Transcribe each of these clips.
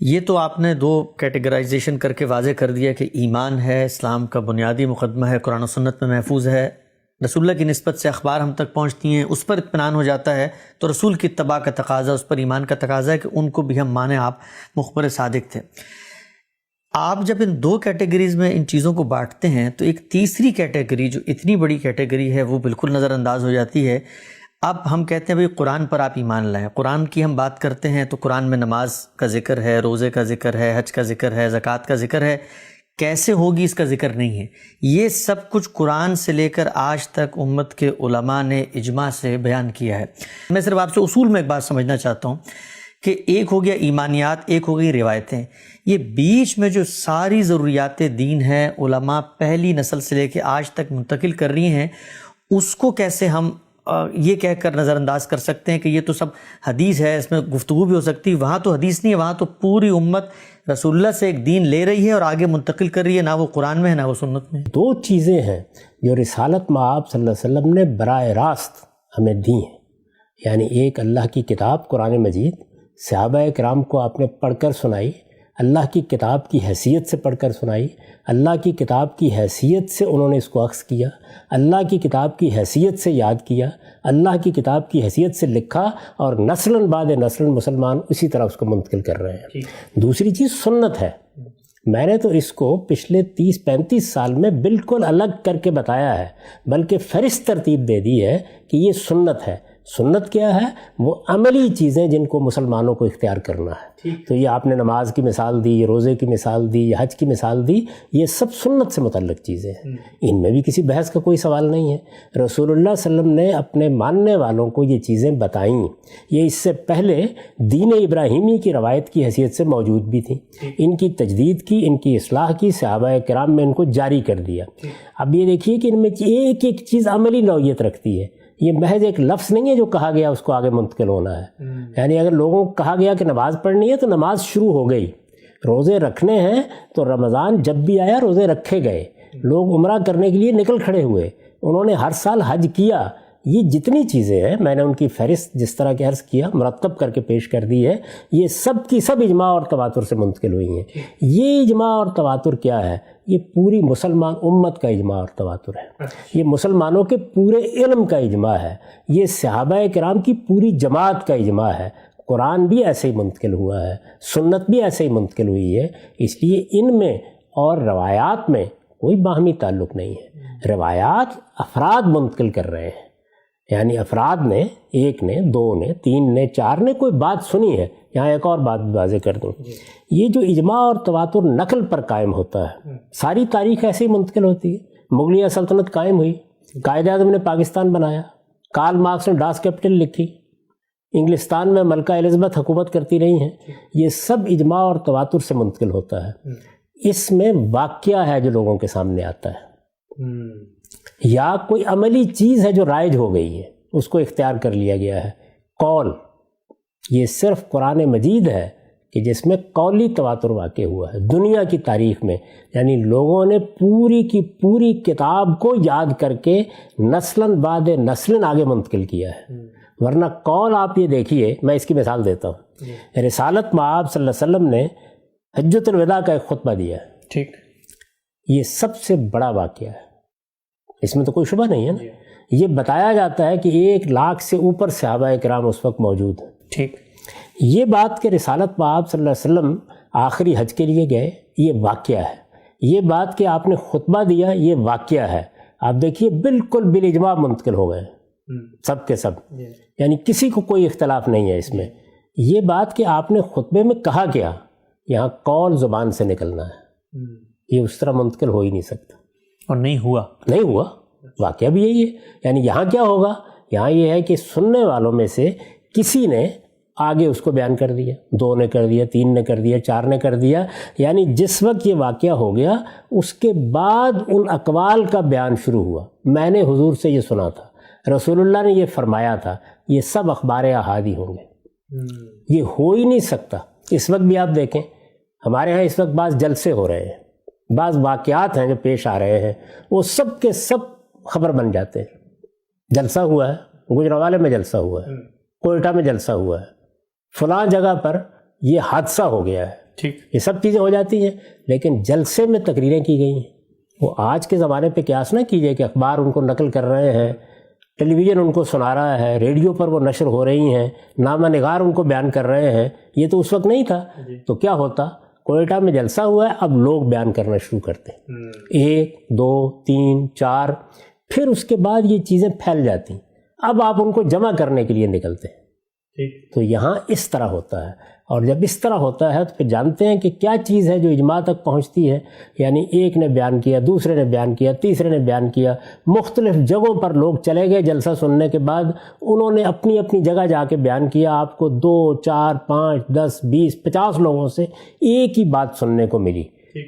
یہ تو آپ نے دو کیٹیگرائزیشن کر کے واضح کر دیا کہ ایمان ہے، اسلام کا بنیادی مقدمہ ہے، قرآن و سنت میں محفوظ ہے، رسول اللہ کی نسبت سے اخبار ہم تک پہنچتی ہیں، اس پر اطمینان ہو جاتا ہے، تو رسول کی اتباع کا تقاضا، اس پر ایمان کا تقاضا ہے کہ ان کو بھی ہم مانیں، آپ مخبر صادق تھے۔ آپ جب ان دو کیٹیگریز میں ان چیزوں کو بانٹتے ہیں تو ایک تیسری کیٹیگری جو اتنی بڑی کیٹیگری ہے وہ بالکل نظر انداز ہو جاتی ہے۔ اب ہم کہتے ہیں بھئی قرآن پر آپ ایمان لائیں، قرآن کی ہم بات کرتے ہیں تو قرآن میں نماز کا ذکر ہے، روزے کا ذکر ہے، حج کا ذکر ہے، زکوٰۃ کا ذکر ہے، کیسے ہوگی اس کا ذکر نہیں ہے۔ یہ سب کچھ قرآن سے لے کر آج تک امت کے علماء نے اجماع سے بیان کیا ہے۔ میں صرف آپ سے اصول میں ایک بات سمجھنا چاہتا ہوں کہ ایک ہو گیا ایمانیات، ایک ہو گئی روایتیں، یہ بیچ میں جو ساری ضروریات دین ہیں علماء پہلی نسل سے لے کے آج تک منتقل کر رہی ہیں، اس کو کیسے ہم یہ کہہ کر نظر انداز کر سکتے ہیں کہ یہ تو سب حدیث ہے، اس میں گفتگو بھی ہو سکتی ہے۔ وہاں تو حدیث نہیں ہے، وہاں تو پوری امت رسول اللہ سے ایک دین لے رہی ہے اور آگے منتقل کر رہی ہے، نہ وہ قرآن میں ہے نہ وہ سنت میں ہے۔ دو چیزیں ہیں جو رسالت مآب صلی اللہ علیہ وسلم نے براہ راست ہمیں دی ہیں، یعنی ایک اللہ کی کتاب قرآن مجید، صحابہ کرام کو آپ نے پڑھ کر سنائی، اللہ کی کتاب کی حیثیت سے پڑھ کر سنائی، اللہ کی کتاب کی حیثیت سے انہوں نے اس کو اخذ کیا، اللہ کی کتاب کی حیثیت سے یاد کیا، اللہ کی کتاب کی حیثیت سے لکھا، اور نسلاً بعد نسلاً مسلمان اسی طرح اس کو منتقل کر رہے ہیں۔ دوسری چیز سنت ہے۔ میں نے تو اس کو پچھلے 30-35 سال میں بالکل الگ کر کے بتایا ہے، بلکہ فہرست ترتیب دے دی ہے کہ یہ سنت ہے۔ سنت کیا ہے؟ وہ عملی چیزیں جن کو مسلمانوں کو اختیار کرنا ہے۔ تو یہ آپ نے نماز کی مثال دی، یہ روزے کی مثال دی، یہ حج کی مثال دی، یہ سب سنت سے متعلق چیزیں ہیں، ان میں بھی کسی بحث کا کوئی سوال نہیں ہے۔ رسول اللہ صلی اللہ علیہ وسلم نے اپنے ماننے والوں کو یہ چیزیں بتائیں، یہ اس سے پہلے دین ابراہیمی کی روایت کی حیثیت سے موجود بھی تھیں، ان کی تجدید کی، ان کی اصلاح کی، صحابہ کرام میں ان کو جاری کر دیا۔ اب یہ دیکھیے کہ ان میں ایک ایک چیز عملی نوعیت رکھتی ہے، یہ محض ایک لفظ نہیں ہے جو کہا گیا اس کو آگے منتقل ہونا ہے۔ یعنی اگر لوگوں کو کہا گیا کہ نماز پڑھنی ہے تو نماز شروع ہو گئی، روزے رکھنے ہیں تو رمضان جب بھی آیا روزے رکھے گئے، لوگ عمرہ کرنے کے لیے نکل کھڑے ہوئے، انہوں نے ہر سال حج کیا۔ یہ جتنی چیزیں ہیں میں نے ان کی فہرست جس طرح کہ عرض کیا مرتب کر کے پیش کر دی ہے، یہ سب کی سب اجماع اور تواتر سے منتقل ہوئی ہیں۔ یہ اجماع اور تواتر کیا ہے؟ یہ پوری مسلمان امت کا اجماع اور تواتر ہے، یہ مسلمانوں کے پورے علم کا اجماع ہے، یہ صحابہ کرام کی پوری جماعت کا اجماع ہے۔ قرآن بھی ایسے ہی منتقل ہوا ہے، سنت بھی ایسے ہی منتقل ہوئی ہے، اس لیے ان میں اور روایات میں کوئی باہمی تعلق نہیں ہے۔ روایات افراد منتقل کر رہے ہیں، یعنی افراد نے، ایک نے، دو نے، تین نے، چار نے کوئی بات سنی ہے۔ یہاں ایک اور بات واضح کر دوں، یہ جو اجماع اور تواتر نقل پر قائم ہوتا ہے، ساری تاریخ ایسے ہی منتقل ہوتی ہے۔ مغلیہ سلطنت قائم ہوئی، قائد اعظم نے پاکستان بنایا، کارل مارکس نے ڈاس کیپٹل لکھی، انگلستان میں ملکہ الزبتھ حکومت کرتی رہی ہیں، یہ سب اجماع اور تواتر سے منتقل ہوتا ہے۔ اس میں واقعہ ہے جو لوگوں کے سامنے آتا ہے، یا کوئی عملی چیز ہے جو رائج ہو گئی ہے، اس کو اختیار کر لیا گیا ہے۔ قول، یہ صرف قرآن مجید ہے کہ جس میں قولی تواتر واقع ہوا ہے دنیا کی تاریخ میں، یعنی لوگوں نے پوری کی پوری کتاب کو یاد کر کے نسلاً بعد نسلاً آگے منتقل کیا ہے۔ ورنہ قول آپ یہ دیکھیے، میں اس کی مثال دیتا ہوں، رسالت مآب صلی اللہ علیہ وسلم نے حجۃ الوداع کا ایک خطبہ دیا ہے، ٹھیک، یہ سب سے بڑا واقعہ ہے، اس میں تو کوئی شبہ نہیں ہے نا۔ یہ بتایا جاتا ہے کہ 1,00,000 سے اوپر صحابہ کرام اس وقت موجود ہیں۔ ٹھیک، یہ بات کہ رسالت مآب صلی اللہ علیہ وسلم آخری حج کے لیے گئے، یہ واقعہ ہے۔ یہ بات کہ آپ نے خطبہ دیا، یہ واقعہ ہے۔ آپ دیکھیے بالکل بالاجماع منتقل ہو گئے سب کے سب، یعنی کسی کو کوئی اختلاف نہیں ہے اس میں۔ یہ بات کہ آپ نے خطبے میں کہا کیا، یہاں قول زبان سے نکلنا ہے، یہ اس طرح منتقل ہو ہی نہیں سکتا، اور نہیں ہوا، واقعہ بھی یہی ہے۔ یعنی یہاں کیا ہوگا، یہاں یہ ہے کہ سننے والوں میں سے کسی نے آگے اس کو بیان کر دیا، 2 نے کر دیا، 3 نے کر دیا، 4 نے کر دیا، یعنی جس وقت یہ واقعہ ہو گیا اس کے بعد ان اقوال کا بیان شروع ہوا۔ میں نے حضور سے یہ سنا تھا، رسول اللہ نے یہ فرمایا تھا، یہ سب اخبار احادی ہوں گے، یہ ہو ہی نہیں سکتا۔ اس وقت بھی آپ دیکھیں ہمارے ہاں اس وقت بعض جلسے ہو رہے ہیں، بعض واقعات ہیں جو پیش آ رہے ہیں، وہ سب کے سب خبر بن جاتے ہیں۔ جلسہ ہوا ہے، گجرانوالے میں جلسہ ہوا ہے، کوئٹہ میں جلسہ ہوا ہے، فلاں جگہ پر یہ حادثہ ہو گیا ہے، ٹھیک. یہ سب چیزیں ہو جاتی ہیں، لیکن جلسے میں تقریریں کی گئی ہیں. وہ آج کے زمانے پہ قیاس نہ کیجیے کہ اخبار ان کو نقل کر رہے ہیں، ٹیلی ویژن ان کو سنا رہا ہے، ریڈیو پر وہ نشر ہو رہی ہیں، نامہ نگار ان کو بیان کر رہے ہیں. یہ تو اس وقت نہیں تھا. تو کیا ہوتا، کوئٹہ میں جلسہ ہوا ہے، اب لوگ بیان کرنا شروع کرتے ہیں، 1 2 3 4، پھر اس کے بعد یہ چیزیں پھیل جاتی ہیں. اب آپ ان کو جمع کرنے کے لیے نکلتے ہیں. تو یہاں اس طرح ہوتا ہے. اور جب اس طرح ہوتا ہے تو پھر جانتے ہیں کہ کیا چیز ہے جو اجماع تک پہنچتی ہے. یعنی ایک نے بیان کیا، دوسرے نے بیان کیا، تیسرے نے بیان کیا، مختلف جگہوں پر لوگ چلے گئے. جلسہ سننے کے بعد انہوں نے اپنی اپنی جگہ جا کے بیان کیا. آپ کو 2 4 5 10 20 50 لوگوں سے ایک ہی بات سننے کو ملی.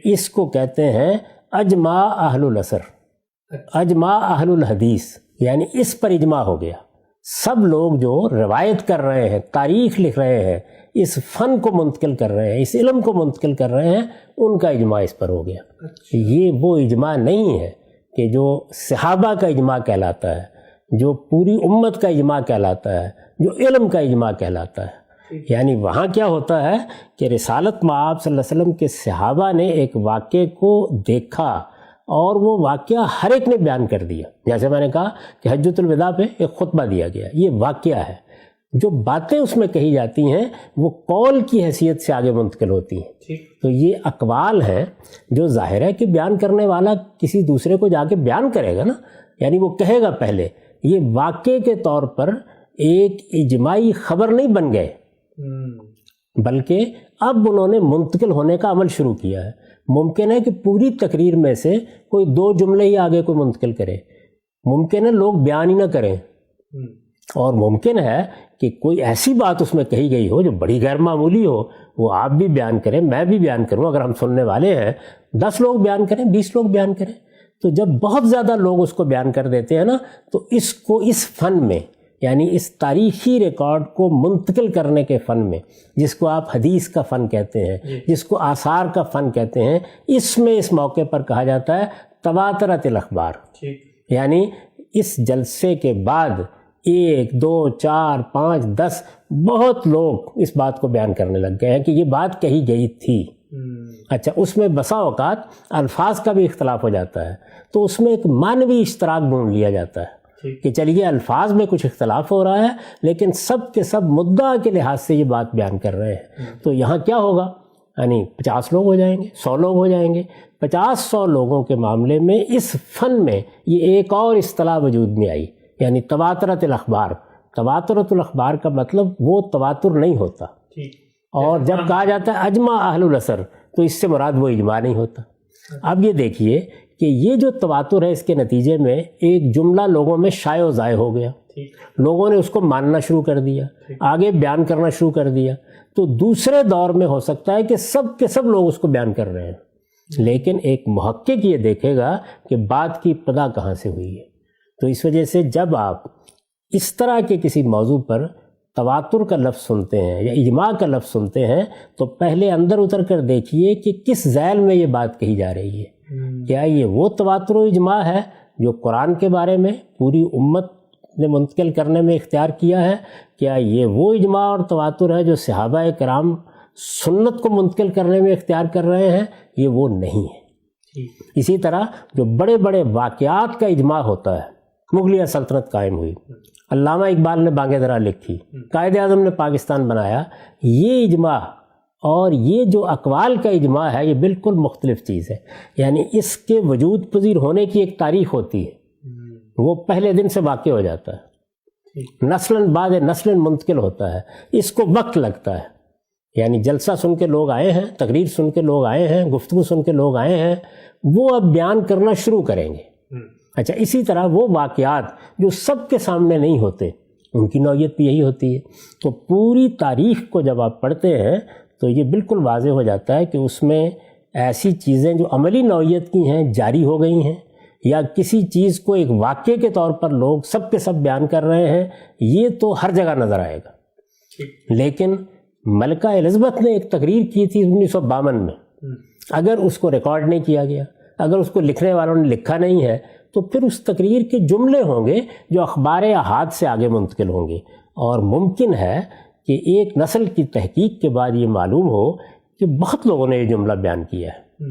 اس کو کہتے ہیں اجماع اہل العصر، اجماع اہل الحدیث. یعنی اس پر اجماع ہو گیا. سب لوگ جو روایت کر رہے ہیں، تاریخ لکھ رہے ہیں، اس فن کو منتقل کر رہے ہیں، اس علم کو منتقل کر رہے ہیں، ان کا اجماع اس پر ہو گیا. یہ وہ اجماع نہیں ہے کہ جو صحابہ کا اجماع کہلاتا ہے، جو پوری امت کا اجماع کہلاتا ہے، جو علم کا اجماع کہلاتا ہے. یعنی وہاں کیا ہوتا ہے کہ رسالت مآب صلی اللہ علیہ وسلم کے صحابہ نے ایک واقعے کو دیکھا اور وہ واقعہ ہر ایک نے بیان کر دیا. جیسے میں نے کہا کہ حجۃ الوداع پہ ایک خطبہ دیا گیا، یہ واقعہ ہے. جو باتیں اس میں کہی جاتی ہیں وہ قول کی حیثیت سے آگے منتقل ہوتی ہیں. تو یہ اقوال ہیں جو ظاہر ہے کہ بیان کرنے والا کسی دوسرے کو جا کے بیان کرے گا نا، یعنی وہ کہے گا پہلے. یہ واقعے کے طور پر ایک اجماعی خبر نہیں بن گئے، بلکہ اب انہوں نے منتقل ہونے کا عمل شروع کیا ہے. ممکن ہے کہ پوری تقریر میں سے کوئی 2 جملے ہی آگے کوئی منتقل کرے، ممکن ہے لوگ بیان ہی نہ کریں، اور ممکن ہے کہ کوئی ایسی بات اس میں کہی گئی ہو جو بڑی غیر معمولی ہو، وہ آپ بھی بیان کریں، میں بھی بیان کروں. اگر ہم سننے والے ہیں 10 لوگ بیان کریں، 20 لوگ بیان کریں. تو جب بہت زیادہ لوگ اس کو بیان کر دیتے ہیں نا، تو اس کو اس فن میں، یعنی اس تاریخی ریکارڈ کو منتقل کرنے کے فن میں، جس کو آپ حدیث کا فن کہتے ہیں، جس کو آثار کا فن کہتے ہیں، اس میں اس موقع پر کہا جاتا ہے تواترت الاخبار. یعنی اس جلسے کے بعد 1 2 4 5 10 بہت لوگ اس بات کو بیان کرنے لگ گئے ہیں کہ یہ بات کہی گئی تھی. اچھا، اس میں بسا اوقات الفاظ کا بھی اختلاف ہو جاتا ہے، تو اس میں ایک معنوی اشتراک ڈھونڈ لیا جاتا ہے کہ چلیے الفاظ میں کچھ اختلاف ہو رہا ہے، لیکن سب کے سب مدعا کے لحاظ سے یہ بات بیان کر رہے ہیں. تو یہاں کیا ہوگا، یعنی 50 لوگ ہو جائیں گے، 100 لوگ ہو جائیں گے. 50-100 لوگوں کے معاملے میں اس فن میں یہ ایک اور اصطلاح وجود میں آئی، یعنی تواترت الاخبار. تواترت الاخبار کا مطلب وہ تواتر نہیں ہوتا. اور جب کہا جاتا ہے اجماع اہل العصر، تو اس سے مراد وہ اجماع نہیں ہوتا. اب یہ دیکھیے کہ یہ جو تواتر ہے، اس کے نتیجے میں ایک جملہ لوگوں میں شائع و ضائع ہو گیا، لوگوں نے اس کو ماننا شروع کر دیا، آگے بیان کرنا شروع کر دیا. تو دوسرے دور میں ہو سکتا ہے کہ سب کے سب لوگ اس کو بیان کر رہے ہیں، لیکن ایک محقق یہ دیکھے گا کہ بات کی ابتدا کہاں سے ہوئی ہے. تو اس وجہ سے جب آپ اس طرح کے کسی موضوع پر تواتر کا لفظ سنتے ہیں یا اجماع کا لفظ سنتے ہیں، تو پہلے اندر اتر کر دیکھیے کہ کس ذیل میں یہ بات کہی جا رہی ہے. کیا یہ وہ تواتر و اجماع ہے جو قرآن کے بارے میں پوری امت نے منتقل کرنے میں اختیار کیا ہے؟ کیا یہ وہ اجماع اور تواتر ہے جو صحابہ کرام سنت کو منتقل کرنے میں اختیار کر رہے ہیں؟ یہ وہ نہیں ہے. اسی طرح جو بڑے بڑے واقعات کا اجماع ہوتا ہے، مغلیہ سلطنت قائم ہوئی، علامہ اقبال نے بانگ درا لکھی، قائد اعظم نے پاکستان بنایا، یہ اجماع اور یہ جو اقوال کا اجماع ہے یہ بالکل مختلف چیز ہے. یعنی اس کے وجود پذیر ہونے کی ایک تاریخ ہوتی ہے، وہ پہلے دن سے واقع ہو جاتا ہے، نسلاً بعد نسلاً منتقل ہوتا ہے، اس کو وقت لگتا ہے. یعنی جلسہ سن کے لوگ آئے ہیں، تقریر سن کے لوگ آئے ہیں، گفتگو سن کے لوگ آئے ہیں، وہ اب بیان کرنا شروع کریں گے. اچھا، اسی طرح وہ واقعات جو سب کے سامنے نہیں ہوتے، ان کی نوعیت بھی یہی ہوتی ہے. تو پوری تاریخ کو جب آپ پڑھتے ہیں تو یہ بالکل واضح ہو جاتا ہے کہ اس میں ایسی چیزیں جو عملی نوعیت کی ہیں جاری ہو گئی ہیں، یا کسی چیز کو ایک واقعے کے طور پر لوگ سب کے سب بیان کر رہے ہیں، یہ تو ہر جگہ نظر آئے گا. لیکن ملکہ الزبتھ نے ایک تقریر کی تھی 1952 میں، اگر اس کو ریکارڈ نہیں کیا گیا، اگر اس کو لکھنے والوں نے لکھا نہیں ہے، تو پھر اس تقریر کے جملے ہوں گے جو اخبار احاد سے آگے منتقل ہوں گے. اور ممکن ہے کہ ایک نسل کی تحقیق کے بعد یہ معلوم ہو کہ بہت لوگوں نے یہ جملہ بیان کیا ہے،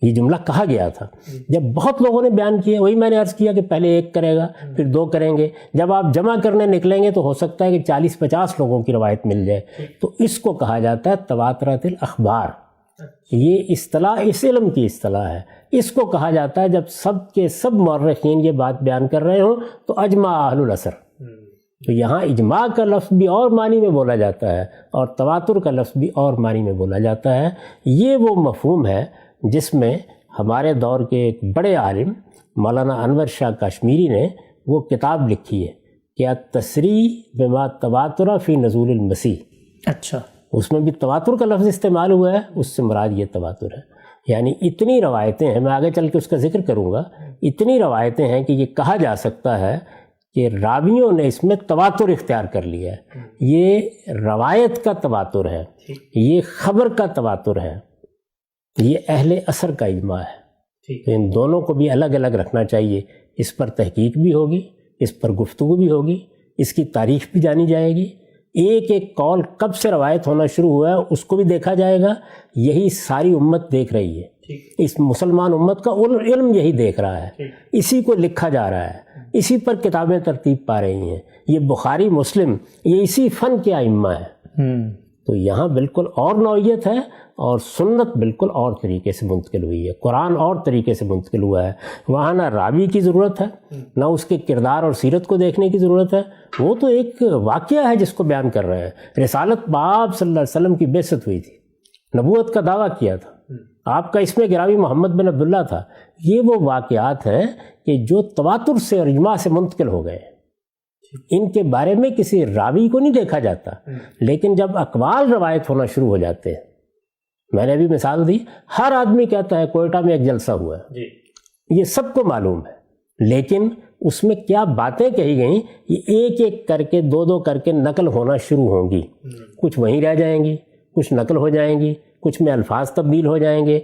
یہ جملہ کہا گیا تھا جب بہت لوگوں نے بیان کیا. وہی میں نے عرض کیا کہ پہلے ایک کرے گا پھر دو کریں گے، جب آپ جمع کرنے نکلیں گے تو ہو سکتا ہے کہ 40-50 لوگوں کی روایت مل جائے. تو اس کو کہا جاتا ہے تواترت الاخبار. یہ اصطلاح اس علم کی اصطلاح ہے. اس کو کہا جاتا ہے جب سب کے سب مورخین یہ بات بیان کر رہے ہوں تو اجماع اہل العصر. تو یہاں اجماع کا لفظ بھی اور معنی میں بولا جاتا ہے اور تواتر کا لفظ بھی اور معنی میں بولا جاتا ہے. یہ وہ مفہوم ہے جس میں ہمارے دور کے ایک بڑے عالم مولانا انور شاہ کشمیری نے وہ کتاب لکھی ہے کہ التصریح بما تواتر فی نزول المسیح. اچھا، اس میں بھی تواتر کا لفظ استعمال ہوا ہے، اس سے مراد یہ تواتر ہے. یعنی اتنی روایتیں ہیں، میں آگے چل کے اس کا ذکر کروں گا، اتنی روایتیں ہیں کہ یہ کہا جا سکتا ہے کہ راویوں نے اس میں تواتر اختیار کر لیا ہے. یہ روایت کا تواتر ہے، یہ خبر کا تواتر ہے، یہ اہل عصر کا اجماع ہے. تو ان دونوں کو بھی الگ الگ رکھنا چاہیے. اس پر تحقیق بھی ہوگی، اس پر گفتگو بھی ہوگی، اس کی تاریخ بھی جانی جائے گی. ایک ایک قول کب سے روایت ہونا شروع ہوا ہے اس کو بھی دیکھا جائے گا. یہی ساری امت دیکھ رہی ہے، اس مسلمان امت کا علم یہی دیکھ رہا ہے، اسی کو لکھا جا رہا ہے، اسی پر کتابیں ترتیب پا رہی ہیں. یہ بخاری مسلم یہ اسی فن کے ائمہ ہیں. تو یہاں بالکل اور نوعیت ہے اور سنت بالکل اور طریقے سے منتقل ہوئی ہے، قرآن اور طریقے سے منتقل ہوا ہے. وہاں نہ راوی کی ضرورت ہے، نہ اس کے کردار اور سیرت کو دیکھنے کی ضرورت ہے. وہ تو ایک واقعہ ہے جس کو بیان کر رہے ہیں. رسالت باب صلی اللہ علیہ وسلم کی بعثت ہوئی تھی، نبوت کا دعویٰ کیا تھا، آپ کا اسم گرامی محمد بن عبداللہ تھا. یہ وہ واقعات ہیں کہ جو تواتر سے اور اجماع سے منتقل ہو گئے. ان کے بارے میں کسی راوی کو نہیں دیکھا جاتا، لیکن جب اقوال روایت ہونا شروع ہو جاتے ہیں، میں نے ابھی مثال دی، ہر آدمی کہتا ہے کوئٹہ میں ایک جلسہ ہوا ہے، یہ سب کو معلوم ہے، لیکن اس میں کیا باتیں کہی گئیں یہ ایک ایک کر کے دو کر کے نقل ہونا شروع ہوں گی. کچھ وہیں رہ جائیں گی، کچھ نقل ہو جائیں گی، کچھ میں الفاظ تبدیل ہو جائیں گے.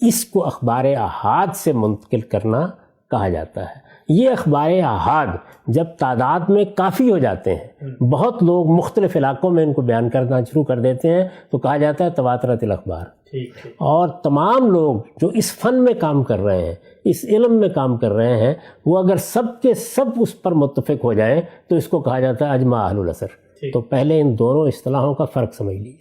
اس کو اخبار احاد سے منتقل کرنا کہا جاتا ہے. یہ اخبار احاد جب تعداد میں کافی ہو جاتے ہیں، بہت لوگ مختلف علاقوں میں ان کو بیان کرنا شروع کر دیتے ہیں، تو کہا جاتا ہے تواترت الاخبار. اور تمام لوگ جو اس فن میں کام کر رہے ہیں، اس علم میں کام کر رہے ہیں، وہ اگر سب کے سب اس پر متفق ہو جائیں تو اس کو کہا جاتا ہے اجماع اہل العصر. تو پہلے ان دونوں اصطلاحوں کا فرق سمجھ لیجیے.